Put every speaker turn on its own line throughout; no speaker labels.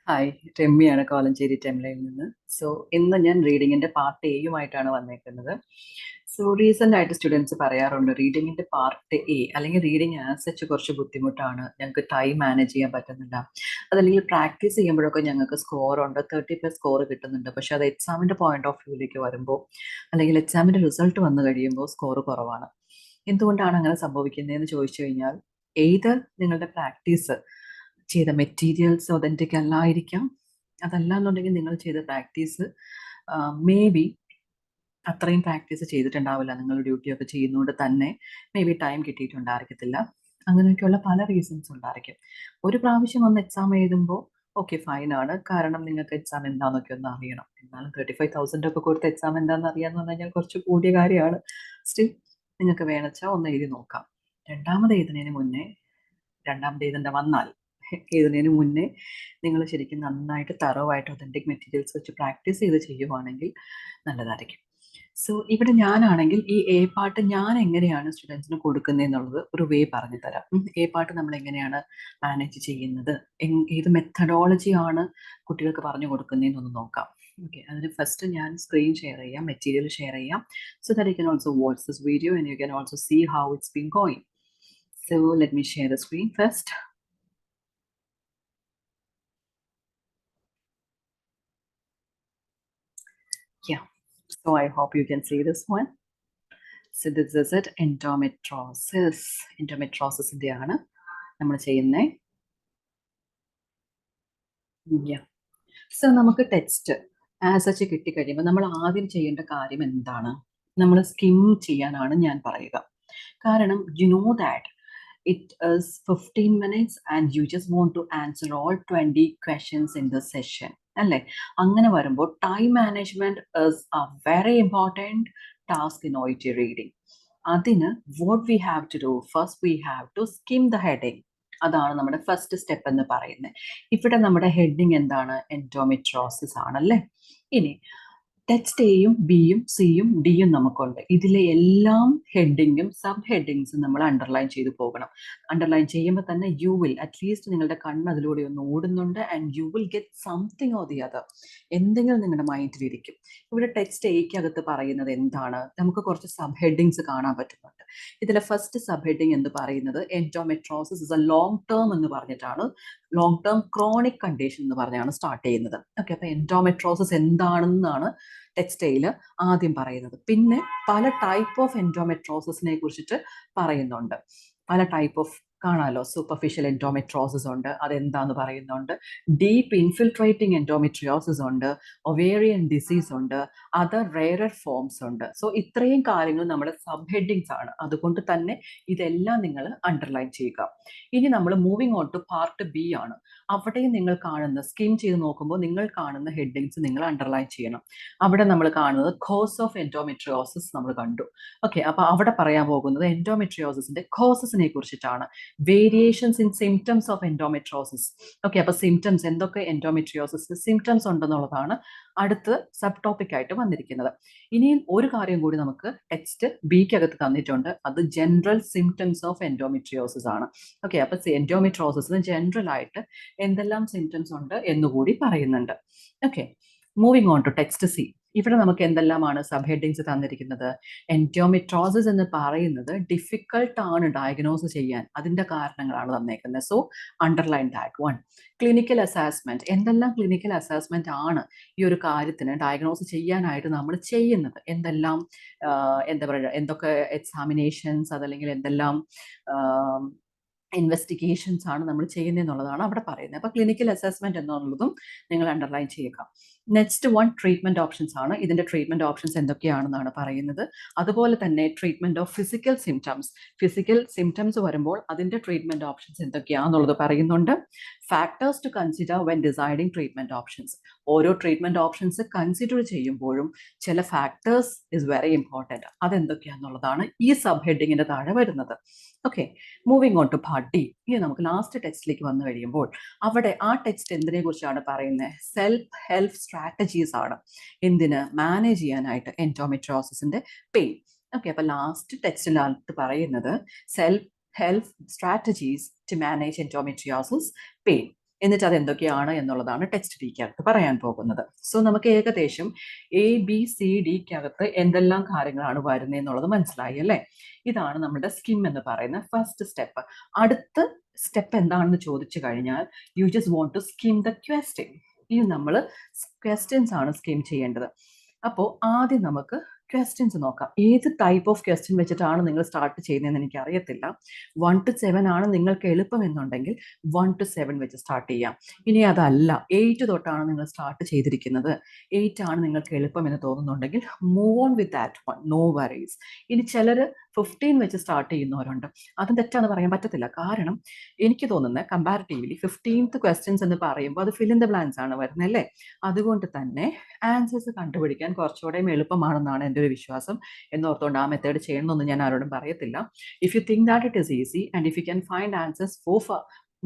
Hi, രമ്യയാണ് Kolenchery ടെംലയിൽ നിന്ന്. So ഇന്ന് ഞാൻ റീഡിങ്ങിന്റെ പാർട്ട് എയുമായിട്ടാണ് വന്നേക്കുന്നത്. സോ റീസെന്റ് ആയിട്ട് സ്റ്റുഡൻസ് പറയാറുണ്ട് റീഡിങ്ങിന്റെ പാർട്ട് എ അല്ലെങ്കിൽ റീഡിങ് ആസ് സച്ച് കുറച്ച് ബുദ്ധിമുട്ടാണ്, ഞങ്ങൾക്ക് ടൈം മാനേജ് ചെയ്യാൻ പറ്റുന്നില്ല. അതല്ലെങ്കിൽ പ്രാക്ടീസ് ചെയ്യുമ്പോഴൊക്കെ ഞങ്ങൾക്ക് സ്കോർ ഉണ്ട്, 30+ സ്കോർ കിട്ടുന്നുണ്ട്. പക്ഷെ അത് എക്സാമിന്റെ പോയിന്റ് ഓഫ് വ്യൂയിലേക്ക് വരുമ്പോൾ അല്ലെങ്കിൽ എക്സാമിന്റെ റിസൾട്ട് വന്നു കഴിയുമ്പോൾ സ്കോർ കുറവാണ്. എന്തുകൊണ്ടാണ് അങ്ങനെ സംഭവിക്കുന്നതെന്ന് ചോദിച്ചു കഴിഞ്ഞാൽ, ഏത് നിങ്ങളുടെ പ്രാക്ടീസ് ചെയ്ത മെറ്റീരിയൽസ് ഒതൻറ്റിക് അല്ലായിരിക്കാം. അതല്ല എന്നുണ്ടെങ്കിൽ നിങ്ങൾ ചെയ്ത പ്രാക്ടീസ് മേ ബി അത്രയും പ്രാക്ടീസ് ചെയ്തിട്ടുണ്ടാവില്ല. നിങ്ങൾ ഡ്യൂട്ടിയൊക്കെ ചെയ്യുന്നതുകൊണ്ട് തന്നെ മേ ബി ടൈം കിട്ടിയിട്ടുണ്ടായിരിക്കത്തില്ല. അങ്ങനെയൊക്കെയുള്ള പല റീസൺസ് ഉണ്ടായിരിക്കും. ഒരു പ്രാവശ്യം വന്ന് എക്സാം എഴുതുമ്പോൾ ഓക്കെ ഫൈനാണ്, കാരണം നിങ്ങൾക്ക് എക്സാം എന്താണെന്നൊക്കെ ഒന്ന് അറിയണം. എന്നാലും 35,000 ഒക്കെ കൊടുത്ത് എക്സാം എന്താണെന്ന് അറിയാമെന്ന് പറഞ്ഞു കഴിഞ്ഞാൽ കുറച്ച് കൂടിയ കാര്യമാണ്. സ്റ്റിൽ നിങ്ങൾക്ക് വേണച്ചാൽ ഒന്ന് എഴുതി നോക്കാം. രണ്ടാമത് എഴുതുന്നതിന് മുന്നേ നിങ്ങൾ ശരിക്കും നന്നായിട്ട് തറവായിട്ട് ഒതൻറ്റിക് മെറ്റീരിയൽസ് വെച്ച് പ്രാക്ടീസ് ചെയ്ത് ചെയ്യുവാണെങ്കിൽ നല്ലതായിരിക്കും. സോ ഇവിടെ ഞാനാണെങ്കിൽ ഈ എ പാർട്ട് ഞാൻ എങ്ങനെയാണ് സ്റ്റുഡൻസിന് കൊടുക്കുന്നതെന്നുള്ളത് ഒരു വേ പറഞ്ഞു തരാം. എ പാർട്ട് നമ്മൾ എങ്ങനെയാണ് മാനേജ് ചെയ്യുന്നത്, ഏത് മെത്തഡോളജി ആണ് കുട്ടികൾക്ക് പറഞ്ഞു കൊടുക്കുന്നതെന്നൊന്ന് നോക്കാം. ഓക്കെ, അതിന് ഫസ്റ്റ് ഞാൻ സ്ക്രീൻ ഷെയർ ചെയ്യാം, മെറ്റീരിയൽ ഷെയർ ചെയ്യാം. So that you can also watch this video and you can also see how it's been going. So let me share the screen first. Yeah, so I hope you can see this one. So this is it, endometriosis. Endometriosis-ന്റെയാണ് നമ്മൾ ചെയ്യുന്നത്. So നമുക്ക് text as such കിട്ടിക്കഴിയുമ്പോൾ നമ്മൾ ആദ്യം ചെയ്യേണ്ട കാര്യം എന്താണ്? നമ്മൾ skim ചെയ്യാനാണ് ഞാൻ പറയുക. കാരണം you know that it is 15 minutes and you just want to answer all 20 questions in the session. അല്ലേ? അങ്ങനെ വരുമ്പോൾ time management is a very important task in OET reading. അതിന് what we have to do, first we have to skim the heading. അതാണ് നമ്മുടെ first step എന്ന് പറയുന്നത്. ഇവിടെ നമ്മുടെ ഹെഡിങ് എന്താണ്? എൻഡോമെട്രോസിസ് ആണല്ലേ. ഇനി ടെക്സ്റ്റ് എയും ബിയും സിയും ഡിയും നമുക്കുണ്ട്. ഇതിലെ എല്ലാം ഹെഡിങ്ങും സബ് ഹെഡിങ്സും നമ്മൾ അണ്ടർലൈൻ ചെയ്തു പോകണം. അണ്ടർലൈൻ ചെയ്യുമ്പോൾ തന്നെ യു വിൽ അറ്റ്ലീസ്റ്റ് നിങ്ങളുടെ കണ്ണ് അതിലൂടെ ഒന്ന് ഓടുന്നുണ്ട് and you will get something or the other. എന്തെങ്കിലും നിങ്ങളുടെ മൈൻഡിലിരിക്കും. ഇവിടെ ടെക്സ്റ്റ് എയ്ക്കകത്ത് പറയുന്നത് എന്താണ്? നമുക്ക് കുറച്ച് സബ് ഹെഡിങ്സ് കാണാൻ പറ്റുന്നുണ്ട്. ഇതിലെ ഫസ്റ്റ് സബ് ഹെഡിങ് എന്ന് പറയുന്നത് endometriosis is A long term എന്ന് പറഞ്ഞിട്ടാണ്, ലോങ് ടേം ക്രോണിക് കണ്ടീഷൻ എന്ന് പറഞ്ഞാണ് സ്റ്റാർട്ട് ചെയ്യുന്നത്. ഓക്കെ, അപ്പൊ എൻഡോമെട്രോസിസ് എന്താണെന്നാണ് ടെക്സ്റ്റൈൽ ആദ്യം പറയുന്നത്. പിന്നെ പല ടൈപ്പ് ഓഫ് എൻഡോമെട്രോസിസിനെ കുറിച്ചിട്ട് പറയുന്നുണ്ട്. പല ടൈപ്പ് ഓഫ് കാണാലോ, സൂപ്പർഫിഷ്യൽ എൻഡോമെട്രോസിസ് ഉണ്ട്, അതെന്താന്ന് പറയുന്നുണ്ട്. ഡീപ്പ് ഇൻഫിൽട്രേറ്റിംഗ് എൻഡോമെട്രിയോസിസ് ഉണ്ട്, ഒവേറിയൻ ഡിസീസ് ഉണ്ട്, അതർ റെയറർ ഫോംസ് ഉണ്ട്. സോ ഇത്രയും കാര്യങ്ങൾ നമ്മുടെ സബ് ഹെഡിങ്സ് ആണ്. അതുകൊണ്ട് തന്നെ ഇതെല്ലാം നിങ്ങൾ അണ്ടർലൈൻ ചെയ്യുക. ഇനി നമ്മൾ moving on to part B ആണ്. അവിടെയും നിങ്ങൾ കാണുന്ന സ്കിം ചെയ്ത് നോക്കുമ്പോൾ നിങ്ങൾ കാണുന്ന ഹെഡിങ്സ് നിങ്ങൾ അണ്ടർലൈൻ ചെയ്യണം. അവിടെ നമ്മൾ കാണുന്നത് കോസ് ഓഫ് എൻഡോമെട്രിയോസിസ് നമ്മൾ കണ്ടു. ഓക്കെ, അപ്പൊ അവിടെ പറയാൻ പോകുന്നത് എൻഡോമെട്രിയോസിന്റെ കോസസിനെ കുറിച്ചിട്ടാണ്. Variations in symptoms of endometriosis. Okay, അപ്പൊ സിംറ്റംസ് എന്തൊക്കെ എൻഡോമെട്രിയോസിസ് സിംറ്റംസ് ഉണ്ടെന്നുള്ളതാണ് അടുത്ത് സബ് ടോപ്പിക് ആയിട്ട് വന്നിരിക്കുന്നത്. ഇനിയും ഒരു കാര്യം കൂടി നമുക്ക് ടെക്സ്റ്റ് ബിക്കകത്ത് തന്നിട്ടുണ്ട്, അത് ജനറൽ സിംറ്റംസ് ഓഫ് എൻഡോമെട്രിയോസിസ് ആണ്. ഓക്കെ, അപ്പൊ എൻഡോമെട്രോസിന് ജനറൽ ആയിട്ട് എന്തെല്ലാം സിംറ്റംസ് ഉണ്ട് എന്നുകൂടി പറയുന്നുണ്ട്. Okay, moving on to text C. ഇവിടെ നമുക്ക് എന്തെല്ലാമാണ് സബ് ഹെഡിങ്സ് തന്നിരിക്കുന്നത്? എൻഡോമെട്രോസിസ് എന്ന് പറയുന്നത് ഡിഫിക്കൾട്ട് ആണ് ഡയഗ്നോസ് ചെയ്യാൻ, അതിന്റെ കാരണങ്ങളാണ് തന്നേക്കുന്നത്. So underline that one. Clinical assessment, എന്തെല്ലാം ക്ലിനിക്കൽ അസസ്മെന്റ് ആണ് ഈ ഒരു കാര്യത്തിന് ഡയഗ്നോസ് ചെയ്യാനായിട്ട് നമ്മൾ ചെയ്യുന്നത്? എന്തെല്ലാം എന്താ പറയുക, എന്തൊക്കെ എക്സാമിനേഷൻസ് അതല്ലെങ്കിൽ എന്തെല്ലാം ഇൻവെസ്റ്റിഗേഷൻസ് ആണ് നമ്മൾ ചെയ്യുന്നതെന്നുള്ളതാണ് അവിടെ പറയുന്നത്. അപ്പൊ ക്ലിനിക്കൽ അസസ്മെന്റ് എന്നുള്ളതും നിങ്ങൾ അണ്ടർലൈൻ ചെയ്യുക. നെക്സ്റ്റ് വൺ ട്രീറ്റ്മെന്റ് ഓപ്ഷൻസ് ആണ്. ഇതിന്റെ ട്രീറ്റ്മെന്റ് ഓപ്ഷൻസ് എന്തൊക്കെയാണെന്നാണ് പറയുന്നത്. അതുപോലെ തന്നെ treatment of physical symptoms, physical symptoms വരുമ്പോൾ അതിന്റെ ട്രീറ്റ്മെന്റ് ഓപ്ഷൻസ് എന്തൊക്കെയാണെന്നുള്ളത് പറയുന്നുണ്ട്. Factors to consider when deciding treatment options, ഓരോ ട്രീറ്റ്മെന്റ് ഓപ്ഷൻസ് കൺസിഡർ ചെയ്യുമ്പോഴും ചില ഫാക്ടേഴ്സ് ഇസ് വെരി ഇമ്പോർട്ടൻറ്റ്. അതെന്തൊക്കെയാണെന്നുള്ളതാണ് ഈ സബ് ഹെഡിങ്ങിന്റെ താഴെ വരുന്നത്. Okay, moving on to part D. ഇനി നമുക്ക് ലാസ്റ്റ് ടെക്സ്റ്റിലേക്ക് വന്നു കഴിയുമ്പോൾ അവിടെ ആ ടെക്സ്റ്റ് എന്തിനെ കുറിച്ചാണ് പറയുന്നത്? സെൽഫ് ഹെൽപ്പ് സ്ട്രാറ്റജീസ് ആണ്. എന്തിന്? മാനേജ് ചെയ്യാനായിട്ട് എൻഡോമെട്രോസിന്റെ പെയിൻ. ഓക്കെ, അപ്പൊ ലാസ്റ്റ് ടെക്സ്റ്റിനകത്ത് പറയുന്നത് self help strategies to manage endometriosis pain. എന്നിട്ട് അത് എന്തൊക്കെയാണ് എന്നുള്ളതാണ് ടെക്സ്റ്റ് ഡിക്കകത്ത് പറയാൻ പോകുന്നത്. സോ നമുക്ക് ഏകദേശം ABCDക്കകത്ത് എന്തെല്ലാം കാര്യങ്ങളാണ് വരുന്നത് എന്നുള്ളത് മനസ്സിലായി അല്ലേ? ഇതാണ് നമ്മുടെ സ്കിം എന്ന് പറയുന്ന ഫസ്റ്റ് സ്റ്റെപ്പ്. അടുത്ത സ്റ്റെപ്പ് എന്താണെന്ന് ചോദിച്ചു കഴിഞ്ഞാൽ you just want to skim the question. ഇനി നമ്മൾ ക്വസ്റ്റ്യൻസ് ആണ് സ്കിം ചെയ്യേണ്ടത്. അപ്പോൾ ആദ്യം നമുക്ക് ക്വസ്റ്റ്യൻസ് നോക്കാം. ഏത് ടൈപ്പ് ഓഫ് ക്വസ്റ്റ്യൻ വെച്ചിട്ടാണ് നിങ്ങൾ സ്റ്റാർട്ട് ചെയ്യുന്നതെന്ന് എനിക്ക് അറിയത്തില്ല. 1 to 7 ആണ് നിങ്ങൾക്ക് എളുപ്പം എന്നുണ്ടെങ്കിൽ 1 to 7 വെച്ച് സ്റ്റാർട്ട് ചെയ്യാം. ഇനി അതല്ല 8 തൊട്ടാണ് നിങ്ങൾ സ്റ്റാർട്ട് ചെയ്തിരിക്കുന്നത്, 8 ആണ് നിങ്ങൾക്ക് എളുപ്പം എന്ന് തോന്നുന്നുണ്ടെങ്കിൽ move on with that one, no worries. ഇനി ചിലർ 15 വെച്ച് സ്റ്റാർട്ട് ചെയ്യുന്നവരുണ്ട്. അതും തെറ്റാന്ന് പറയാൻ പറ്റത്തില്ല. കാരണം എനിക്ക് തോന്നുന്നത് കമ്പാരിറ്റീവ്ലി 15th ക്വസ്റ്റ്യൻസ് എന്ന് പറയുമ്പോൾ അത് ഫിൽ ഇൻ ദ ബ്ലാങ്ക്സ് ആണ് വരുന്നത് അല്ലേ? അതുകൊണ്ട് തന്നെ ആൻസേഴ്സ് കണ്ടുപിടിക്കാൻ കുറച്ചുകൂടെ എളുപ്പമാണെന്നാണ് എൻ്റെ ഒരു വിശ്വാസം. എന്നോർത്തുകൊണ്ട് ആ മെത്തേഡ് ചെയ്യണമെന്നൊന്നും ഞാൻ ആരോടും പറയത്തില്ല. If you think that it is easy and if you can find answers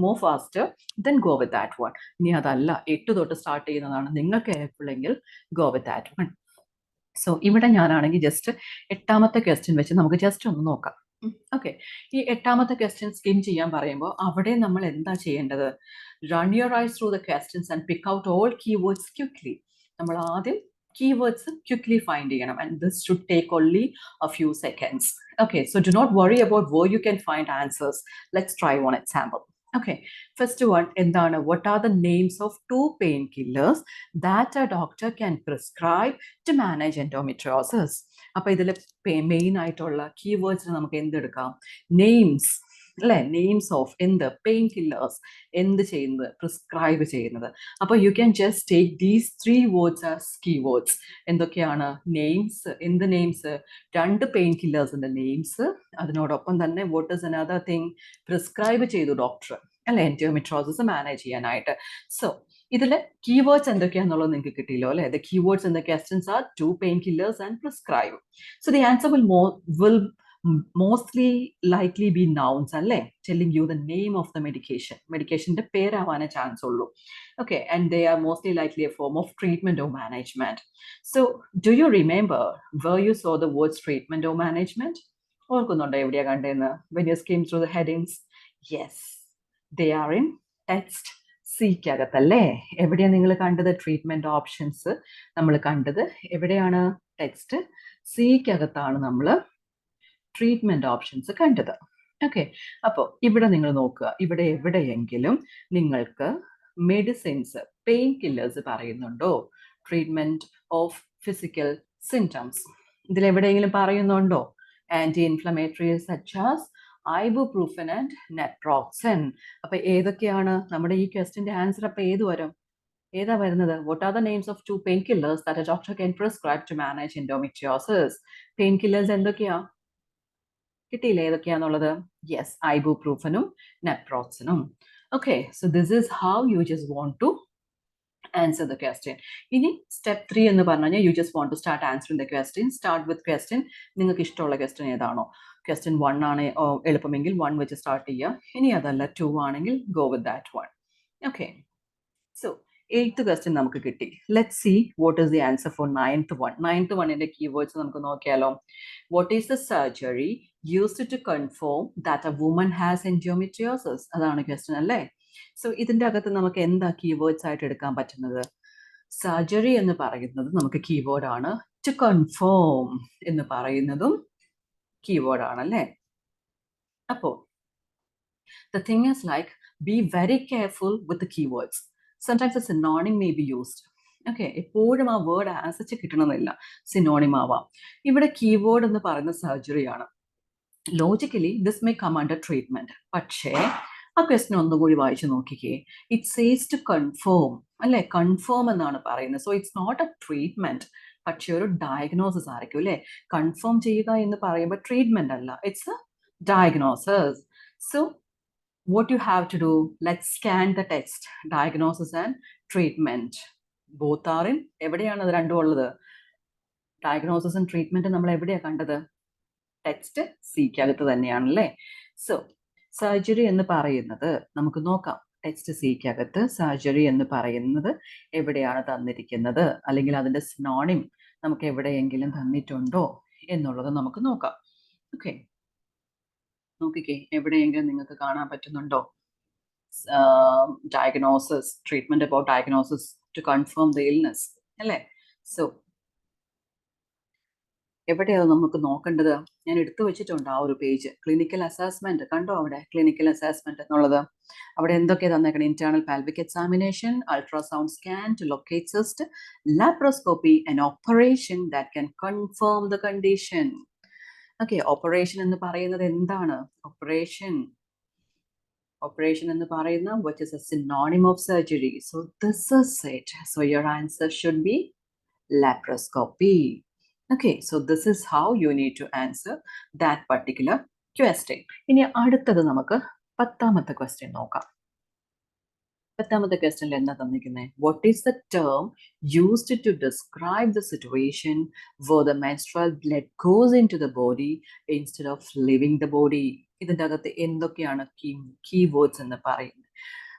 more faster, then go with that one. ഇനി അതല്ല 8 തൊട്ട് സ്റ്റാർട്ട് ചെയ്യുന്നതാണ് നിങ്ങൾക്ക് എളുപ്പമെങ്കിൽ go with that one. So ഇവിടെ ഞാനാണെങ്കിൽ ജസ്റ്റ് 8ാമത്തെ ക്വസ്റ്റ്യൻ വെച്ച് നമുക്ക് ജസ്റ്റ് ഒന്ന് നോക്കാം. ഓക്കെ, ഈ 8ാമത്തെ ക്വസ്റ്റ്യൻ സ്കിം ചെയ്യാൻ പറയുമ്പോൾ അവിടെ നമ്മൾ എന്താ ചെയ്യേണ്ടത്? Run your eyes through the questions and pick out all keywords quickly. നമ്മൾ ആദ്യം keywords quickly find ചെയ്യണം, and this should take only a few seconds. Okay, so do not worry about where you can find answers. Let's try one example. Okay, first one endana, what are the names of 2 painkillers that a doctor can prescribe to manage endometriosis? അപ്പോൾ ഇതിൽ main ആയിട്ടുള്ള കീവേഡ്സിന് നമുക്ക് എന്തെടുക്കാം? Names അല്ലേ? Names of എന്ത്? Painkillers. എന്ത് ചെയ്യുന്നത്? പ്രിസ്ക്രൈബ് ചെയ്യുന്നത്. അപ്പോൾ you can just take these 3 words as keywords. എന്തൊക്കെയാണ്? നെയിംസ്. എന്ത് നെയിംസ്? 2 പെയിൻ കില്ലേഴ്സിന്റെ നെയിംസ്. അതിനോടൊപ്പം തന്നെ what is another thing? Prescribe ചെയ്തു ഡോക്ടർ അല്ലെ എൻഡോമെട്രിയോസിസ് മാനേജ് ചെയ്യാനായിട്ട്. സോ ഇതിൽ കീവേഡ്സ് എന്തൊക്കെയാണെന്നുള്ളത് നിങ്ങൾക്ക് കിട്ടിയല്ലോ അല്ലെ? The keywords in the questions are 2 painkillers and prescribe. So the answer will mostly likely be nouns അല്ലേ? telling you the name of the medicationന്റെ പേരാവാനേ ചാൻസ് ഉള്ളൂ. Okay, and they are mostly likely a form of treatment or management. So do you remember where you saw the words treatment or management? ഓർക്കുന്നുണ്ടോ എവിടെയാ കണ്ടേന്ന്? when you skim through the headings? Yes, they are in text സിക്കകത്തല്ലേ? എവിടെയാണ് നിങ്ങൾ കണ്ടത്? Treatment options നമ്മൾ കണ്ടത് എവിടെയാണ്? Text സിക്കകത്താണ് നമ്മൾ treatment options കണ്ടത്. ഓക്കെ, അപ്പോൾ ഇവിടെ നിങ്ങൾ നോക്കുക, ഇവിടെ എവിടെയെങ്കിലും നിങ്ങൾക്ക് മെഡിസിൻസ്, പെയിൻ കില്ലേഴ്സ് പറയുന്നുണ്ടോ? ട്രീറ്റ്മെന്റ് ഓഫ് ഫിസിക്കൽ സിംറ്റംസ് ഇതിലെവിടെയെങ്കിലും പറയുന്നുണ്ടോ? Anti inflammatory such as ibuprofen and naproxen. അപ്പൊ ഏതൊക്കെയാണ് നമ്മുടെ ഈ ക്വസ്റ്റ്യന്റെ ആൻസർ? അപ്പൊ ഏത് വരും? ഏതാ വരുന്നത്? what are the names of 2 painkillers that a doctor can prescribe to manage endometriosis? Painkillers എന്തൊക്കെയാ? കിട്ടിയില്ലേ ഏതൊക്കെയാന്നുള്ളത്? Yes, ibuprofenum, naproxenum. Okay, so this is how you just want to answer the question. ഇനി step 3 എന്ന് പറഞ്ഞാൽ you just want to start answering the question. Start with question. നിങ്ങൾക്ക് ഇഷ്ടമുള്ള question ഏതാണോ? Question 1 ആണ് എളുപ്പമെങ്കിൽ 1 വെച്ച് സ്റ്റാർട്ട് ചെയ്യുക. ഇനി അതല്ല 2 ആണെങ്കിൽ go with that one. Okay, so 8th question നമുക്ക് കിട്ടി. Let's see what is the answer for 9th one. 9th oneന്റെ keywords നമുക്ക് നോക്കിയാലോ? What is the surgery used to confirm that a woman has endometriosis? അതാണ് question അല്ലേ? So ഇതിന്റെ അകത്ത് നമുക്ക് എന്താ കീവേഡ്സ് ആയിട്ട് എടുക്കാൻ പറ്റുന്നത്? സർജറി എന്ന് പറയുന്നത് നമുക്ക് കീവേഡ് ആണ്. ടു കൺഫേം എന്ന് പറയുന്നതും കീവേഡ് ആണല്ലേ? അപ്പോൾ the thing is like, be very careful with the keywords. Sometimes a synonym may be used. Okay, എപ്പോഴും ആ വേർഡ് ആൻസർ കിട്ടണമെന്നില്ല, സിനോണിം ആവാം. ഇവിടെ കീവേഡ് എന്ന് പറയുന്ന സർജറി ആണ്. Logically this may come under treatment. പക്ഷേ ആ ക്വസ്റ്റ്യൻ ഒന്നുകൂടി വായിച്ചു നോക്കിക്കേ. ഇറ്റ് സേസ് ടു കൺഫേം അല്ലെ? കൺഫേം എന്നാണ് പറയുന്നത്. So it's not a treatment, പക്ഷെ ഒരു ഡയഗ്നോസിസ് ആയിരിക്കും അല്ലെ? കൺഫേം ചെയ്യുക എന്ന് പറയുമ്പോൾ ട്രീറ്റ്മെന്റ് അല്ല, it's A diagnosis. So what you have to do, let's scan the text. Diagnosis and treatment both are in, എവിടെയാണ് അത് രണ്ടും ഉള്ളത്? ഡയഗ്നോസിസ് ആൻഡ് ട്രീറ്റ്മെന്റ് നമ്മൾ എവിടെയാണ് കണ്ടത്? ടെക്സ്റ്റ് സിക്കകത്ത് തന്നെയാണല്ലേ? സോ സർജറി എന്ന് പറയുന്നത് നമുക്ക് നോക്കാം. ടെക്സ്റ്റ് സിക്കകത്ത് സർജറി എന്ന് പറയുന്നത് എവിടെയാണ് തന്നിരിക്കുന്നത്, അല്ലെങ്കിൽ അതിന്റെ സിനോണിം നമുക്ക് എവിടെയെങ്കിലും തന്നിട്ടുണ്ടോ എന്നുള്ളത് നമുക്ക് നോക്കാം. ഓക്കെ, നോക്കിക്കേ, എവിടെയെങ്കിലും നിങ്ങൾക്ക് കാണാൻ പറ്റുന്നുണ്ടോ? diagnosis, treatment about diagnosis to confirm the illness. അല്ലേ? So എവിടെയാണ് നമുക്ക് നോക്കേണ്ടത്? ഞാൻ എടുത്തു വെച്ചിട്ടുണ്ട് ആ ഒരു പേജ്. ക്ലിനിക്കൽ അസസ്മെന്റ് കണ്ടോ അവിടെ? ക്ലിനിക്കൽ അസസ്മെന്റ് എന്നുള്ളത് അവിടെ എന്തൊക്കെയാണ് തന്നേക്കണം? Internal pelvic examination, ultrasound scan to locate cyst, laparoscopy and operation that can confirm the condition. Okay, operation എന്ന് പറയുന്നത് എന്താണ്? Operation എന്ന് പറയുന്ന which is a synonym of surgery. So this is it. So your answer should be laparoscopy. Okay, so this is how you need to answer that particular question. ഇനി അടുത്തത് നമുക്ക് 10ാമത്തെ question നോക്കാം. 10ാമത്തെ ക്വസ്റ്റ്യനിൽ എന്താ തന്നിരിക്കുന്നത്? What is the term used to describe the situation where the menstrual blood goes into the body instead of leaving the body? ഇതിൻ്റെ അകത്ത് എന്തൊക്കെയാണ് കീ വേർഡ്സ് എന്ന് പറയുന്നത്?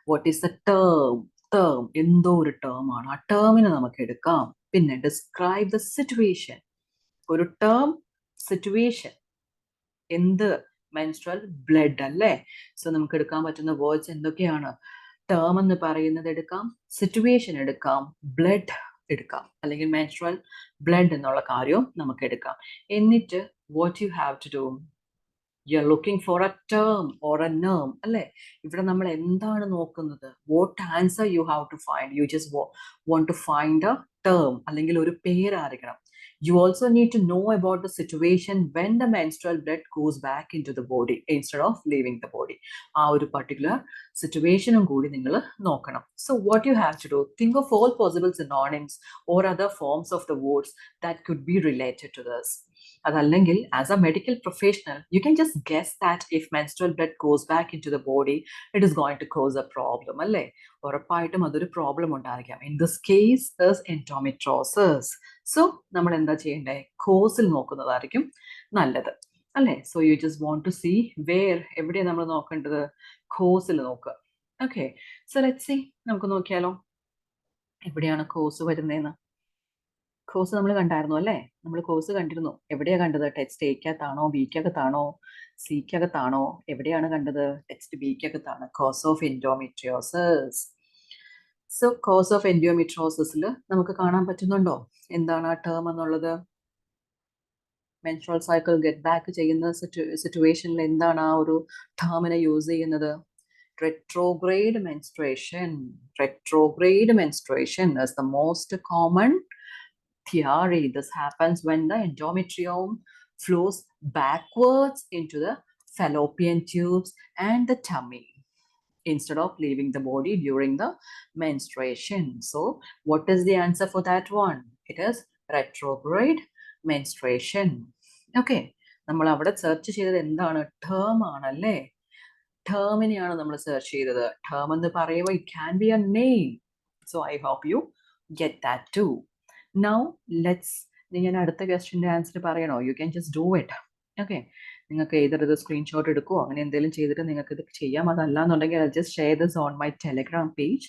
What is the term? എന്തോ ഒരു ടേം ആണ്. ആ ടേമിനെ നമുക്ക് എടുക്കാം. പിന്നെ ഡിസ്ക്രൈബ് ദ സിറ്റുവേഷൻ. ഒരു ടേം, സിറ്റുവേഷൻ, എന്ത്? മെൻസ്ട്രൽ ബ്ലഡ് അല്ലേ? സോ നമുക്ക് എടുക്കാൻ പറ്റുന്ന വേർഡ്സ് എന്തൊക്കെയാണ്? ടേം എന്ന് പറയുന്നത് എടുക്കാം, സിറ്റുവേഷൻ എടുക്കാം, ബ്ലഡ് എടുക്കാം, അല്ലെങ്കിൽ മെൻസ്ട്രൽ ബ്ലഡ് എന്നുള്ള കാര്യവും നമുക്ക് എടുക്കാം. എന്നിട്ട് what you have to do? You are looking for a term or a name അല്ലേ? ഇവിടെ നമ്മൾ എന്താണ് നോക്കുന്നത്? What answer you have to find? You just want to find a term, അല്ലെങ്കിൽ ഒരു പേരായിരിക്കണം. You also need to know about the situation when the menstrual blood goes back into the body instead of leaving the body. ആ ഒരു particular situation കൂടി നിങ്ങൾ നോക്കണം. So what you have to do, think of all possible synonyms or other forms of the words that could be related to this. അതല്ലെങ്കിൽ as a medical professional, you can just guess that if menstrual blood goes back into the body, it is going to cause a problem, അല്ലേ? ഉറപ്പായിട്ടും അതൊരു problem ഉണ്ടായിരിക്കാം. In this case is endometriosis. So നമ്മൾ എന്താ ചെയ്യേണ്ടേ? കോസിൽ നോക്കുന്നതായിരിക്കും നല്ലത് അല്ലേ? So you just want to see where, എവിടെയാണ് നമ്മൾ നോക്കേണ്ടത്? കോസിൽ നോക്കുക. ഓക്കെ, സോ ലെറ്റ്സ് സീ, നമുക്ക് നോക്കിയാലോ എവിടെയാണ് കോസ് വരുന്നതെന്ന്. കോസ് നമ്മൾ കണ്ടായിരുന്നു അല്ലേ? നമ്മൾ കോസ് കണ്ടിരുന്നു. എവിടെയാ കണ്ടത്? ടെക്സ്റ്റ് എക്കകത്താണോ, ബിക്കകത്താണോ, സിക്കകത്താണോ? എവിടെയാണ് കണ്ടത്? ടെക്സ്റ്റ് ബിക്കകത്താണ്. Cause of endometriosis. So cause of എൻഡോമെട്രിയോസിസിൽ നമുക്ക് കാണാൻ പറ്റുന്നുണ്ടോ എന്താണ് ആ ടേം എന്നുള്ളത്? മെൻസ്ട്രൽ സൈക്കിൾ ഗെറ്റ് ബാക്ക് ചെയ്യുന്ന സിറ്റുവേഷനിൽ എന്താണ് ആ ഒരു ടേമിനെ യൂസ് ചെയ്യുന്നത്? retrograde menstruation. Retrograde menstruation is the most common theory. This happens when the endometrium flows backwards into the fallopian tubes and the tummy instead of leaving the body during the menstruation. So what is the answer for that one? It is retrograde menstruation. Okay, നമ്മൾ അവിടെ search ചെയ്തത് എന്താണ്? Term ആണല്ലേ? ടേമിനെയാണ് നമ്മൾ search ചെയ്തത്. Term എന്ന് പറയുമ്പോൾ it can be a name. So I hope you get that too. Now let's, ഞാൻ അടുത്ത ക്വസ്റ്റ്യൻ്റെ ആൻസർ പറയണോ? You can just do it. Okay, നിങ്ങൾക്ക് ഏതൊരു ഇത് സ്ക്രീൻഷോട്ട് എടുക്കുമോ അങ്ങനെ എന്തെങ്കിലും ചെയ്തിട്ട് നിങ്ങൾക്ക് ഇത് ചെയ്യാം. അതല്ല എന്നുണ്ടെങ്കിൽ I'll just share this on my Telegram page.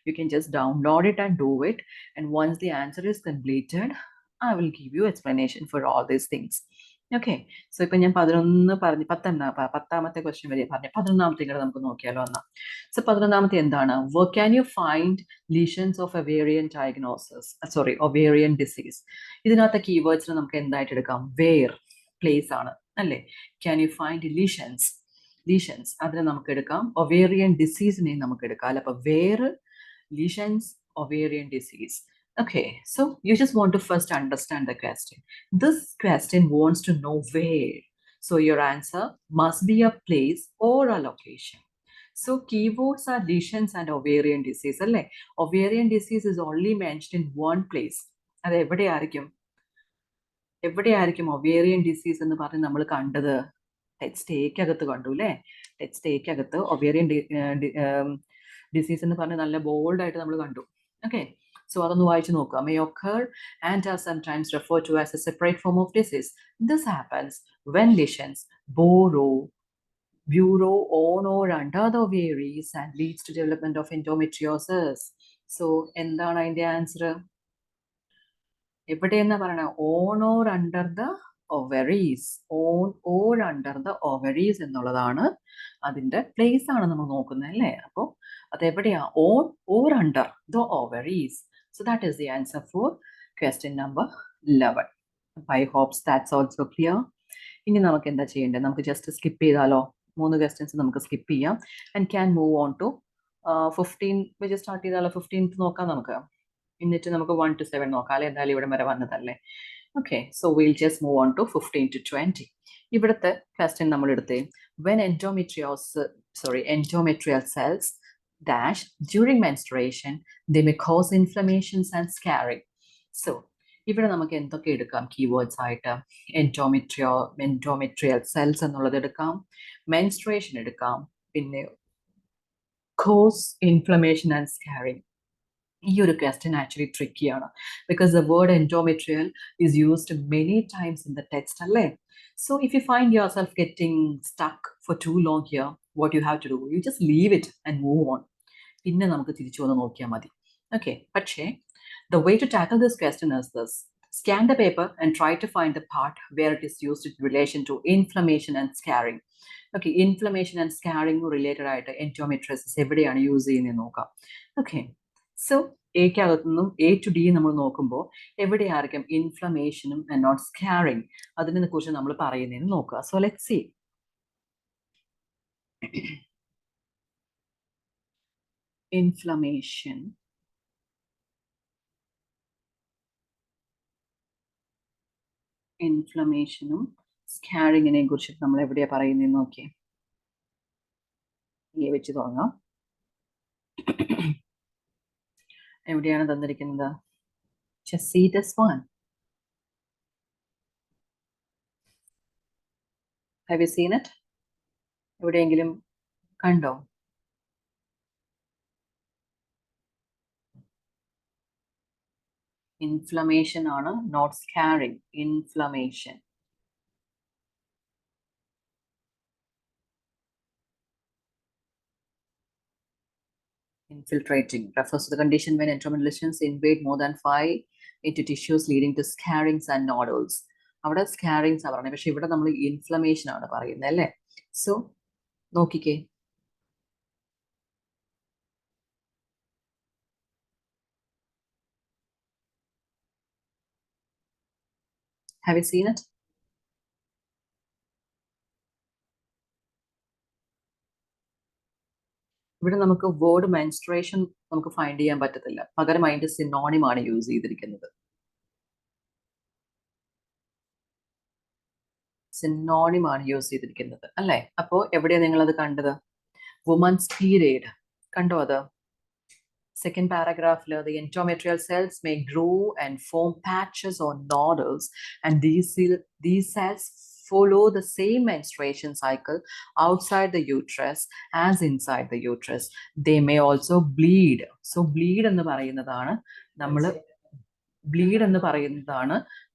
You can just download it and do it. And once the answer is completed, I will give you explanation for all these things. Okay, so ഇപ്പം ഞാൻ 11 പറഞ്ഞു, 10ാമത്തെ question വരെ പറഞ്ഞു. 11ാമത്തെ കൂടെ നമുക്ക് നോക്കിയാലോ എന്നാ. So 11ാമത്തെ എന്താണ്? Where can you find lesions of ovarian diagnosis? Ovarian disease. ഇതിനകത്തെ കീവേഡ്സിന് നമുക്ക് എന്തായിട്ട് എടുക്കാം? Where, പ്ലേസ് ആണ് അല്ലേ? Can you find lesions അതിനെ നമുക്ക് എടുക്കാം. Ovarian diseaseനെ നമുക്ക് എടുക്കാം അല്ലെ? അപ്പൊ where, lesions, ovarian disease. Okay, so you just want to first understand the question. This question wants to know where. So your answer must be a place or a location. So keywords are lesions and ovarian disease. Alle? Ovarian disease is only mentioned in one place. അത് എവിടെയായിരിക്കും? Ovarian disease എന്ന് പറഞ്ഞ് നമ്മൾ കണ്ടത്? Text എക്കകത്ത് കണ്ടു അല്ലേ? Text എക്കകത്ത് ovarian disease എന്ന് പറഞ്ഞ് നല്ല ബോൾഡ് ആയിട്ട് നമ്മൾ കണ്ടു. ഓക്കെ, so അതൊന്ന് വായിച്ചു നോക്കുക. May occur and are sometimes referred to as a separate form of disease. This happens when lesions burrow on or under the ovaries and leads to development of endometriosis. So എന്താണ് അതിന്റെ answer? എവിടെയെന്നാ പറയണ? On or under the ovaries. On or under the ovaries എന്നുള്ളതാണ് അതിൻ്റെ place ആണ് നമ്മൾ നോക്കുന്നത് അല്ലേ. അപ്പോൾ അതെവിടെയാ? on or under the ovaries. So that is the answer for question number 11. I hope that's also clear. ഇനി നമുക്ക് എന്താ ചെയ്യേണ്ടത്? നമുക്ക് ജസ്റ്റ് സ്കിപ്പ് ചെയ്താലോ? 3 ക്വസ്റ്റ്യൻസ് നമുക്ക് സ്കിപ്പ് ചെയ്യാം and can move on to 15 വെച്ച് സ്റ്റാർട്ട് ചെയ്താലോ? 15th നോക്കാം നമുക്ക്. എന്നിട്ട് നമുക്ക് 1 to 7 നോക്കാം അല്ലെ, എന്തായാലും ഇവിടെ വരെ വന്നതല്ലേ. Okay, so will just move on to 15 to 20. ഇവിടുത്തെ ക്വസ്റ്റ്യൻ നമ്മൾ എടുത്തേ. When endometrial cells dash during menstruation, they may cause inflammations and scarring. So ഇവിടെ നമുക്ക് എന്തൊക്കെ എടുക്കാം കീവേഡ്സ് ആയിട്ട്? endometrial cells എന്നുള്ളത് എടുക്കാം, menstruation എടുക്കാം, പിന്നെ cause inflammation and scarring. ഈ ഒരു ക്വസ്റ്റ്യൻ ആക്ച്വലി ട്രിക്കിയാണ് because the word endometrial is used many times in the text അല്ലേ. So if you find yourself getting stuck for too long here, what you have to do, you just leave it and move on. പിന്നെ നമുക്ക് തിരിച്ചു വന്ന് നോക്കിയാൽ മതി. Okay, പക്ഷേ the way to tackle this question is this. Scan the paper and try to find the part where it is used in relation to inflammation and scarring. Okay, inflammation and scarring related ആയിട്ട് endometriosis എവിടെയാണ് use ചെയ്യുന്നത് നോക്കാം. Okay, so എക്കകത്തു നിന്നും A to D നമ്മൾ നോക്കുമ്പോൾ എവിടെയായിരിക്കും ഇൻഫ്ലമേഷനും and not scarring, അതിനെ കുറിച്ച് നമ്മൾ പറയുന്നതെന്ന് നോക്കുക. So let's see. ഇൻഫ്ലമേഷനും സ്കാറിങ്ങിനെ കുറിച്ച് നമ്മൾ എവിടെയാ പറയുന്നതെന്ന് നോക്കിയേ. എ വെച്ച് തുടങ്ങാം. എവിടെയാണ് തന്നിരിക്കുന്നത്? Just see this one. Have you seen it? എവിടെയെങ്കിലും കണ്ടോ? ഇൻഫ്ലമേഷൻ ആണ്, not scarring. Inflammation. Infiltrating refers to the condition when endometrial lesions invade more than 5 into tissues leading to scarrings and nodules. അവിടെ സ്കാറിങ്സ് ആണ് പറയുന്നത്, പക്ഷെ ഇവിടെ നമ്മൾ ഇൻഫ്ലമേഷൻ ആണ് പറയുന്നത് അല്ലേ. സോ നോക്കിക്കേ. Have you seen it? ഇവിടെ നമുക്ക് വേർഡ് മെൻസ്ട്രേഷൻ നമുക്ക് ഫൈൻഡ് ചെയ്യാൻ പറ്റത്തില്ല, പകരം അതിന്റെ സിനോണിം ആണ് യൂസ് ചെയ്തിരിക്കുന്നത്. സിനോണിം ആണ് യൂസ് ചെയ്തിരിക്കുന്നത് അല്ലേ. അപ്പോ എവിടെയാണ് നിങ്ങൾ അത് കണ്ടത്? വുമൻസ് പീരിയഡ് കണ്ടോ? അത് second paragraph, the endometrial cells may grow and form patches or nodules, and these cells follow the same menstruation cycle outside the uterus as inside the uterus. They may also bleed. So bleed എന്ന് പറയുന്നതാണ്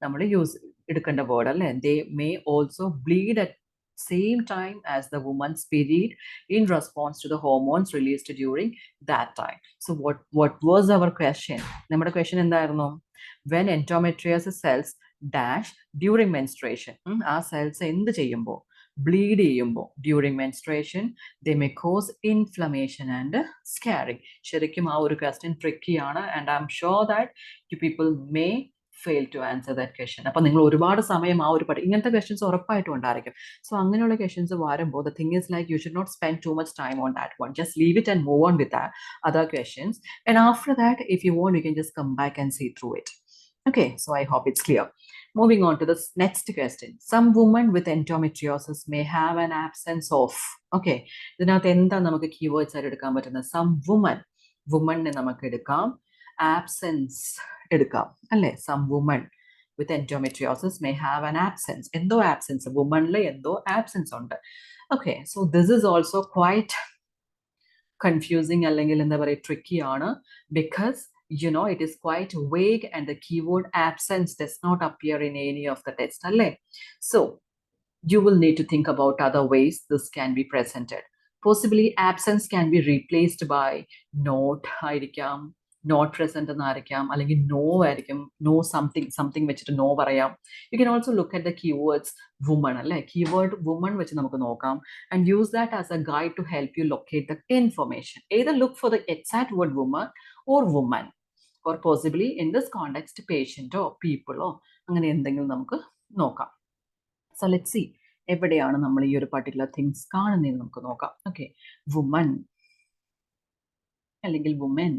നമ്മൾ use എടുക്കേണ്ട word അല്ലേ. They may also bleed at same time as the woman's period in response to the hormones released during that time. So what was our question? നമ്മുടെ question എന്തായിരുന്നു? When endometriosis cells dash during menstruation, ആ cells എന്ത് ചെയ്യുമ്പോൾ? bleed ചെയ്യുമ്പോൾ during menstruation, they may cause inflammation and scarring. ശരിക്കും ആ ഒരു question tricky ആണ്, and I'm sure that you people may fail to answer that question. അപ്പോൾ നിങ്ങൾ ഒരുപാട് സമയം ആ ഒരു ഇങ്ങനത്തെ ക്വസ്റ്റ്യൻസ് ഉറപ്പായിട്ടും ഉണ്ടായിരിക്കും. സോ അങ്ങനെയുള്ള ക്വസ്റ്റ്യൻസ് വരുമ്പോൾ the thing is like you should not spend too much time on that one. Just leave it and move on with that other questions, and after that if you want you can just come back and see through it. Okay, so I hope it's clear. Moving on to the next question. Some women with endometriosis may have an absence of. Okay, ഇതിനകത്ത് എന്താ നമുക്ക് keywords ആയിട്ട് എടുക്കാൻ പറ്റുന്നത്? some woman നമുക്ക് എടുക്കാം, absence എടുക്കാം അല്ലേ. some women with endometriosis may have an absence. എന്തോ absence, womanല് എന്തോ absence ഉണ്ട്. Okay, so this is also quite confusing അല്ലെങ്കിൽ എന്താ പറയുക tricky ആണ്, because you know it is quite vague and the keyword absence does not appear in any of the text alle. So you will need to think about other ways this can be presented. Possibly absence can be replaced by not ആയിരിക്കാം, not present എന്നായിരിക്കാം, അല്ലെങ്കിൽ no ആയിരിക്കും, no something വെച്ചിട്ട് no പറയാം. You can also look at the keywords woman അല്ലേ, keyword woman വെച്ച് നമുക്ക് നോക്കാം and use that as a guide to help you locate the information. Either look for the exact word woman or women or possibly in this context പേഷ്യന്റോ പീപ്പിളോ അങ്ങനെ എന്തെങ്കിലും നമുക്ക് നോക്കാം. സോ ലെറ്റ് സി എവിടെയാണ് നമ്മൾ ഈ ഒരു പർട്ടിക്കുലർ തിങ്സ് കാണുന്നതെന്ന് നമുക്ക് നോക്കാം. ഓക്കെ, വുമൺ അല്ലെങ്കിൽ വുമൻ.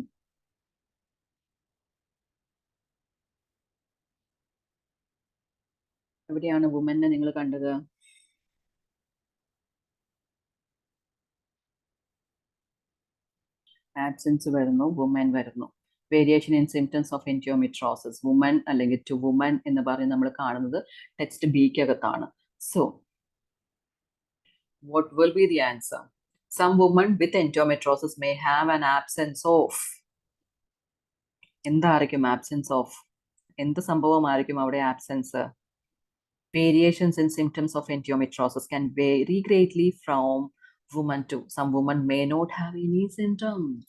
എവിടെയാണ് വുമനെ നിങ്ങൾ കണ്ടത്? ആബ്സെൻസ് വരുന്നു, വുമൻ വരുന്നു. Variation in symptoms of endometriosis, women അല്ലെങ്കിൽ ടു വുമൻ എന്ന് പറഞ്ഞ് നമ്മൾ കാണുന്നത് ടെക്സ്റ്റ് ബിക്കകത്താണ്. So what will be the answer? Some women with endometriosis may have an absence of. എന്തായിരിക്കും ആബ്സെൻസ് ഓഫ്? എന്ത് സംഭവമായിരിക്കും അവിടെ absence? Variations in symptoms of endometriosis can vary greatly from woman to. Some women may not have any symptoms.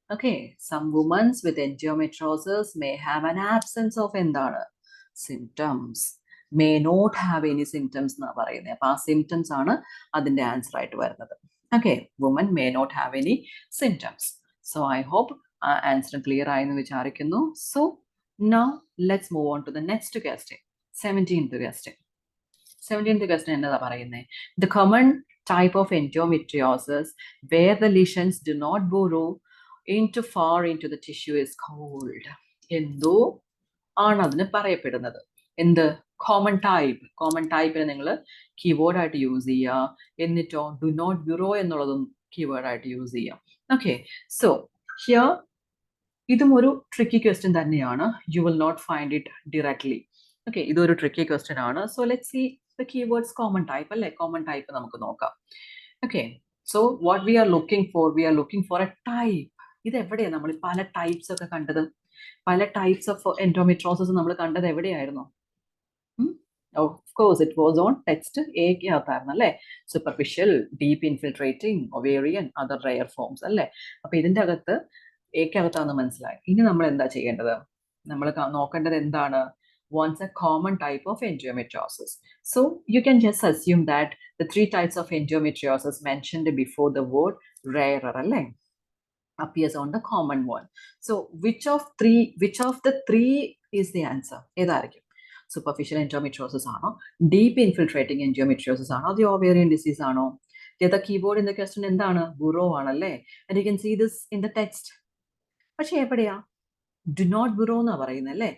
Okay, some women with endometriosis may have an absence of എന്താണ്? Symptoms. May not have any symptoms എന്നാ പറയുന്നത്. അപ്പൊ ആ symptoms ആണ് അതിന്റെ answer ആയിട്ട് വരുന്നത്. Okay, women may not have any symptoms. So I hope answer clear ആയെന്ന് വിചാരിക്കുന്നു. So now let's move on to the next question. 17th question. 17th question എന്നതാ പറയുന്നത്? The common type of endometriosis where the lesions do not burrow far into the tissue is called. എന്തോ ആണ് അതിന് പറയപ്പെടുന്നത്? എന്ത്? Common type. Common ടൈപ്പിനെ നിങ്ങൾ keyword ആയിട്ട് use ചെയ്യുക. എന്നിട്ടോ ഡു നോട്ട് ബ്യൂറോ എന്നുള്ളതും കീവേഡ് ആയിട്ട് യൂസ് ചെയ്യാം. ഓക്കെ, സോ ഹിയർ ഇതും ഒരു ട്രിക്കി ക്വസ്റ്റ്യൻ തന്നെയാണ്. You will not find it directly. Okay, ഇതൊരു ട്രിക്കി ക്വസ്റ്റ്യൻ ആണ്. So let see the keywords common type അല്ലേ. കോമൺ ടൈപ്പ് നമുക്ക് നോക്കാം. Okay, so what we are looking for a type. ഇത് എവിടെയാണ് നമ്മൾ പല ടൈപ്സ് ഒക്കെ കണ്ടത്? പല ടൈപ്സ് ഓഫ് എൻഡോമെട്രിയോസിസ് നമ്മൾ കണ്ടത് എവിടെയായിരുന്നു? Of course it was on text എക്കകത്തായിരുന്നു അല്ലേ. Superficial, deep infiltrating, ovarian, other rare forms അല്ലേ. അപ്പൊ ഇതിന്റെ അകത്ത് എക്കകത്താന്ന് മനസ്സിലായി. ഇനി നമ്മൾ എന്താ ചെയ്യേണ്ടത്? നമ്മൾ നോക്കേണ്ടത് എന്താണ്? Wants a common type of endometriosis. So you can just assume that the three types of endometriosis mentioned before the word rarer appears on the common one. So which of the three is the answer? ഏതായിരിക്കും? Superficial endometriosis ആണോ, deep infiltrating endometriosis ആണോ, the ovarian disease ആണോ? The keyboard in the question എന്താണ്? Burrow ആണല്ലേ. And you can see this in the text. പക്ഷേ എവിടെയാ? Do not burrow എന്നാ പറയുന്നല്ലേ.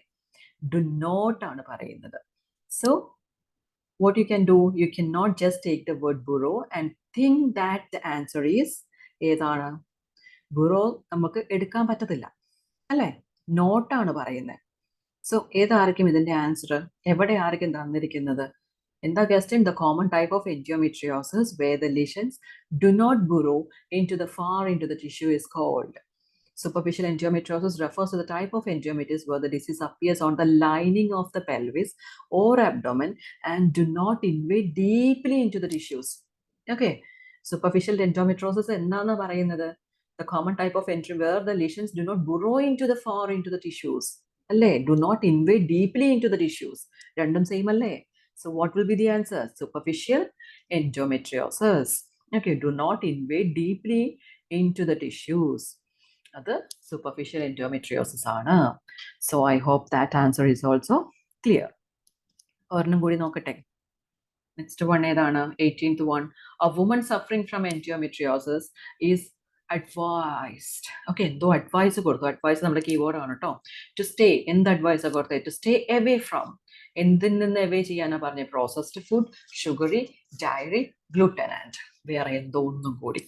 Do not ആണ് പറയുന്നത്. So what you can do, you cannot just take the word burrow and think that the answer is ഏതാണ്? burrow നമുക്ക് എടുക്കാൻ പറ്റത്തില്ല അല്ലേ. നോട്ടാണ് പറയുന്നത്. സോ ഏതായിരിക്കും ഇതിന്റെ ആൻസർ? എവിടെ ആയിരിക്കും തന്നിരിക്കുന്നത്? എന്താ question? The common type of endometriosis where the lesions do not burrow far into the tissue is called. Superficial endometriosis refers to the type of endometritis where the disease appears on the lining of the pelvis or abdomen and do not invade deeply into the tissues. Okay, superficial endometriosis ennaanu parayunnathu? The common type of endometriosis where the lesions do not burrow far into the tissues. Alle, do not invade deeply into the tissues. Random same alle. So what will be the answer? Superficial endometriosis. Okay, do not invade deeply into the tissues. Other superficial endometriosis ആണ്. So I hope that answer is also clear. ഒരെണ്ണം കൂടി നോക്കട്ടെ. Next one ഏതാണ്? 18th one. A woman suffering from endometriosis is advised. Okay, എന്തോ advise കൊടുത്തു. Advise നമ്മുടെ keyword ആണ് കേട്ടോ. To stay. എന്ത് അഡ്വൈസ് കൊടുത്തേ? To stay away from. എന്തിൽ നിന്ന് അവേ ചെയ്യാനാ പറഞ്ഞത്? Processed food, sugary, dairy, gluten and വേറെ എന്തോ ഒന്നും കൂടി.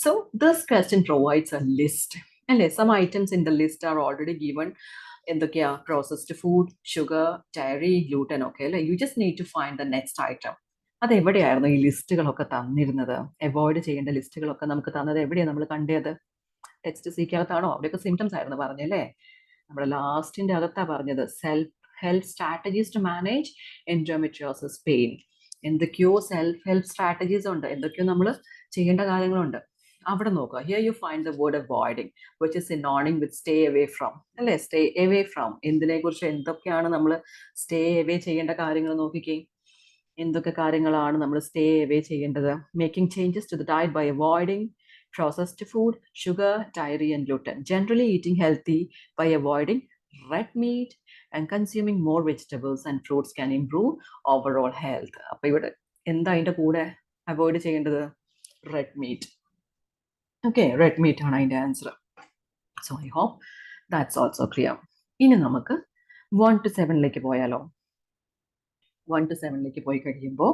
So this question provides a list. Some items in the list are already given. എന്തൊക്കെയാ? Processed food, sugar, dairy, gluten ഒക്കെ അല്ലേ. You just need to find the next item. അത് എവിടെയായിരുന്നു ഈ ലിസ്റ്റുകളൊക്കെ തന്നിരുന്നത്? അവോയ്ഡ് ചെയ്യേണ്ട ലിസ്റ്റുകളൊക്കെ നമുക്ക് തന്നത് എവിടെയാണ് നമ്മൾ കണ്ടത്? ടെക്സ്റ്റ് സീക്കകത്താണോ? അവിടെയൊക്കെ സിംറ്റംസ് ആയിരുന്നു പറഞ്ഞല്ലേ. നമ്മുടെ ലാസ്റ്റിന്റെ അകത്താ പറഞ്ഞത് self help strategies to manage endometriosis pain. എന്തൊക്കെയോ സെൽഫ് ഹെൽപ്പ് സ്ട്രാറ്റജീസ് ഉണ്ട്, എന്തൊക്കെയോ നമ്മൾ ചെയ്യേണ്ട കാര്യങ്ങളുണ്ട്. അവിടെ നോക്കുക. Here you find the word avoiding which is synonym with stay away from, അല്ലേ? സ്റ്റേ അവേ ഫ്രം എന്തിനെ കുറിച്ച്, എന്തൊക്കെയാണ് നമ്മൾ സ്റ്റേ അവേ ചെയ്യേണ്ട കാര്യങ്ങൾ നോക്കിക്കേ. എന്തൊക്കെ കാര്യങ്ങളാണ് നമ്മൾ സ്റ്റേ അവേ ചെയ്യേണ്ടത്? Making changes to the diet by avoiding processed food, sugar, dairy and gluten. Generally eating healthy by avoiding red meat and consuming more vegetables and fruits can improve overall health. അപ്പോൾ ഇവിടെ എന്താ അതിൻ്റെ കൂടെ avoid ചെയ്യേണ്ടത്? Red meat. Okay, red meat ആണ് അതിൻ്റെ answer. So I hope that's also clear. ഇനി നമുക്ക് 1 to 7 പോയാലോ? 1 to 7 പോയി കഴിയുമ്പോൾ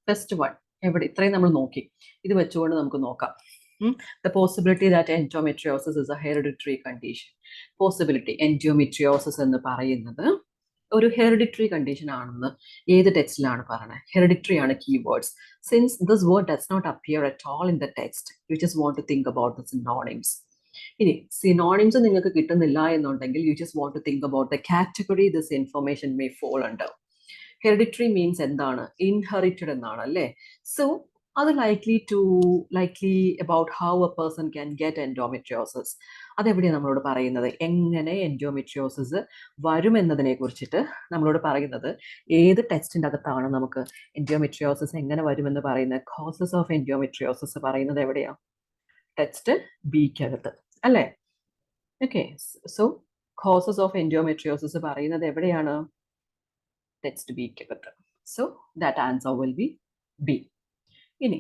ഫസ്റ്റ് 1 എവിടെ, ഇത്രയും നമ്മൾ നോക്കി. ഇത് വെച്ചുകൊണ്ട് നമുക്ക് നോക്കാം. The possibility that endometriosis is a hereditary condition. Possibility, endometriosis എന്ന് പറയുന്നത് ഒരു ഹെറിഡിറ്ററി കണ്ടീഷൻ ആണെന്ന് ഏത് ടെക്സ്റ്റിലാണ് പറയുന്നത്? ഹെറിഡിറ്ററി ആണ് keywords. Since this word does not appear at all in the text, you just want to think about the synonyms. ഇനി synonyms നിങ്ങൾക്ക് കിട്ടുന്നില്ല എന്നുണ്ടെങ്കിൽ you just want to think about the category this information may fall under. Hereditary means എന്താണ്? Inherited എന്നാണ്, അല്ലേ? So അത് likely about how a person can get endometriosis. അതെവിടെയാണ് നമ്മളോട് പറയുന്നത്? എങ്ങനെ എൻഡോമെട്രിയോസിസ് വരുമെന്നതിനെ കുറിച്ചിട്ട് നമ്മളോട് പറയുന്നത് ഏത് ടെക്സ്റ്റിൻ്റെ അകത്താണ് നമുക്ക് എൻഡോമെട്രിയോസിസ് എങ്ങനെ വരുമെന്ന് പറയുന്നത്? കോസസ് ഓഫ് എൻഡോമെട്രിയോസിസ് പറയുന്നത് എവിടെയാ? ടെക്സ്റ്റ് ബിക്കകത്ത്, അല്ലേ? Okay, so causes of endometriosis പറയുന്നത് എവിടെയാണ്? ടെക്സ്റ്റ് ബിക്കകത്ത്. So that answer will be B. ഇനി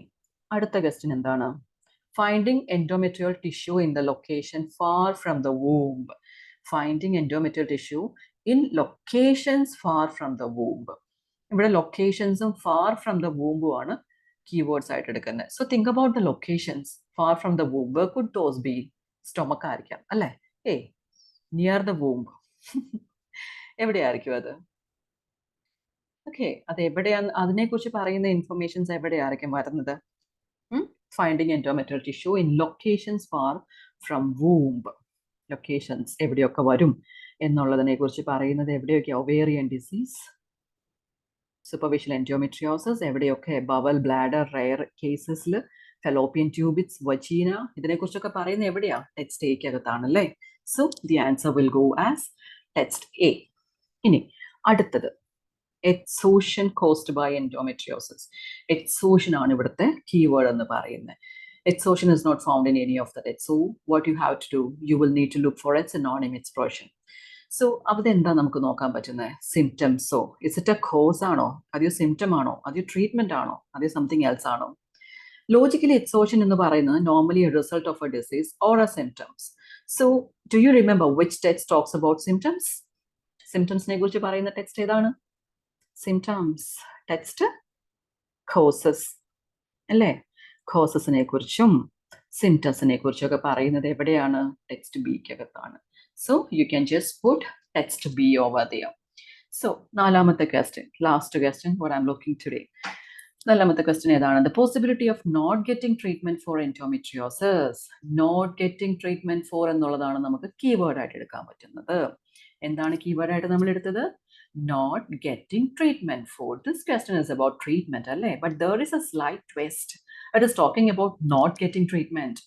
അടുത്ത ക്വസ്റ്റ്യൻ എന്താണ്? Finding endometrial tissue in the location far from the womb. Finding endometrial tissue in locations far from the womb. ഇവിടെ ലൊക്കേഷൻസും far from the വൂംബും ആണ് കീവേഡ്സ് ആയിട്ട് എടുക്കുന്നത്. So think about the locations far from the womb. Where could those be? Stomach ആയിരിക്കാം, അല്ലേ? Near the womb. എവിടെയായിരിക്കും അത്? ഓക്കെ, അത് എവിടെയാണ്? അതിനെക്കുറിച്ച് പറയുന്ന ഇൻഫർമേഷൻസ് എവിടെയായിരിക്കും വരുന്നത്? Finding endometrial tissue in locations far from womb. Locations എവിടെയൊക്കെ വരും എന്നുള്ളതിനെ കുറിച്ച് പറയുന്നത് എവിടെയൊക്കെ? ഒവേറിയൻ ഡിസീസ്, സൂപ്പർഫിഷ്യൽ എൻഡോമെട്രിയോസിസ്, എവിടെയൊക്കെ? ബവൽ, ബ്ലാഡർ, റെയർ കേസസിൽ ഫെലോപ്പിയൻ ട്യൂബിറ്റ്സ്, വജീന, ഇതിനെക്കുറിച്ചൊക്കെ പറയുന്നത് എവിടെയാ? ടെക്സ്റ്റ് എക്കകത്താണ്, അല്ലേ? So the answer will go as text A. ഇനി അടുത്തത് exhaustion caused by endometriosis. Exhaustion ആണ് ഇവിടുത്തെ കീവേഡ് എന്ന് പറയുന്നത്. Exhaustion is not found in any of the text. So what you have to do, you will need to look for its synonym expression. So അവിടെ എന്താ നമുക്ക് നോക്കാൻ പറ്റുന്നത്? സിംറ്റംസോ? ഇസ് ഇറ്റ് എ കോസ് ആണോ? അതെയോ സിംറ്റം ആണോ? അതെയോ ട്രീറ്റ്മെന്റ് ആണോ? അതെയോ സംതിങ് എൽസ് ആണോ? ലോജിക്കലി എക്സോഷൻ എന്ന് പറയുന്നത് normally a result of a disease or a symptoms. So do you remember which text talks about symptoms? സിംറ്റംസിനെ കുറിച്ച് പറയുന്ന ടെക്സ്റ്റ് ഏതാണ്? സിംറ്റംസ് ടെക്സ്റ്റ് കോസസ്, അല്ലേ? കോസസിനെ കുറിച്ചും സിംറ്റംസിനെ കുറിച്ചൊക്കെ പറയുന്നത് എവിടെയാണ്? ടെക്സ്റ്റ് ബിക്കകത്താണ്. So you can just put text B over there. So നാലാമത്തെ question, last question what I'm looking today. നാലാമത്തെ ക്വസ്റ്റ്യൻ ഏതാണ്? The possibility of not getting treatment for endometriosis. Not getting treatment for എന്നുള്ളതാണ് നമുക്ക് keyword ആയിട്ട് എടുക്കാൻ പറ്റുന്നത്. എന്താണ് keyword ആയിട്ട് നമ്മൾ എടുത്തത്? Not getting treatment for. This question is about treatment, alle, but there is a slight twist. It is talking about not getting treatment,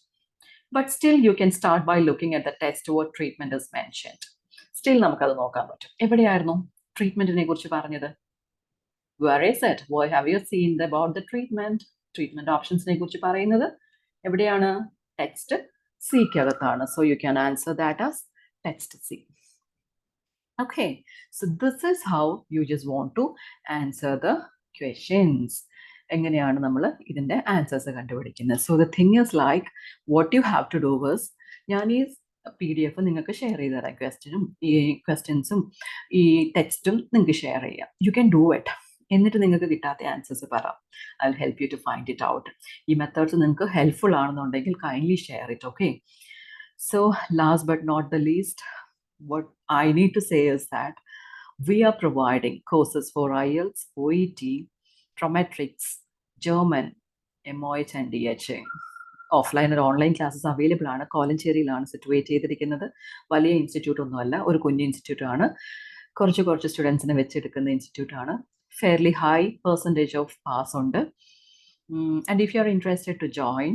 but still you can start by looking at the text what treatment is mentioned. Still നമുക്ക് അത് നോക്കാൻ പറ്റും. എവിടെയായിരുന്നു ട്രീറ്റ്മെന്റിനെ കുറിച്ച് പറഞ്ഞത്? Where is it? Why have you seen about the treatment? Treatment optionsനെ കുറിച്ച് പറയുന്നത് എവിടെയാണ്? Text സിക്കകത്താണ്. So you can answer that as text C. Okay, so this is how you just want to answer the questions. എങ്ങനെയാണ് നമ്മൾ ഇതിൻ്റെ answers കണ്ടുപിടിക്കുന്നത്? So the thing is like what you have to do is, ഞാൻ ഈ PDF നിങ്ങൾക്ക് share ചെയ്ത് തരാം. ക്വസ്റ്റ്യൻസും ഈ ടെക്സ്റ്റും നിങ്ങൾക്ക് ഷെയർ ചെയ്യാം. You can do it. എന്നിട്ട് നിങ്ങൾക്ക് കിട്ടാത്ത ആൻസേഴ്സ് പറ. I will help you to find it out. ഈ മെത്തേഡ്സ് നിങ്ങൾക്ക് ഹെൽപ്ഫുൾ ആണെന്നുണ്ടെങ്കിൽ kindly share it. Okay, so last but not the least, what I need to say is that we are providing courses for IELTS, OET, Prometrics, German, MOH and DHA. Offline ഒരു online classes available ആണ്. കോലഞ്ചേരിയിലാണ് situate ചെയ്തിരിക്കുന്നത്. വലിയ institute ഒന്നുമല്ല, ഒരു കുഞ്ഞു institute ആണ്. കുറച്ച് സ്റ്റുഡൻസിനെ വെച്ചെടുക്കുന്ന ഇൻസ്റ്റിറ്റ്യൂട്ട് ആണ്. Fairly high percentage of pass ഉണ്ട്. And if you are interested to join,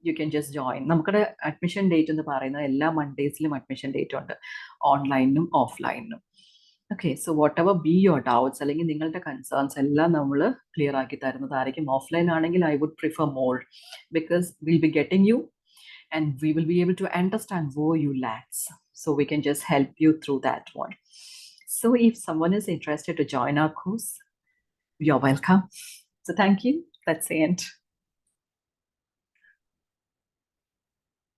you can just join. നമുക്കടെ അഡ്മിഷൻ ഡേറ്റ് എന്ന് പറയുന്നത് എല്ലാ മൺഡേസിലും അഡ്മിഷൻ ഡേറ്റ് ഉണ്ട്, ഓൺലൈനിനും ഓഫ്ലൈനിനും. Okay, so whatever be your doubts അല്ലെങ്കിൽ നിങ്ങളുടെ കൺസേൺസ് എല്ലാം നമ്മൾ ക്ലിയർ ആക്കി തരുന്നതായിരിക്കും. ഓഫ്ലൈൻ ആണെങ്കിൽ I would prefer more, because will be getting you and we will be able to understand where you lacks, so we can just help you through that one. So if someone is interested to join our course, you're welcome. So thank you. That's the end.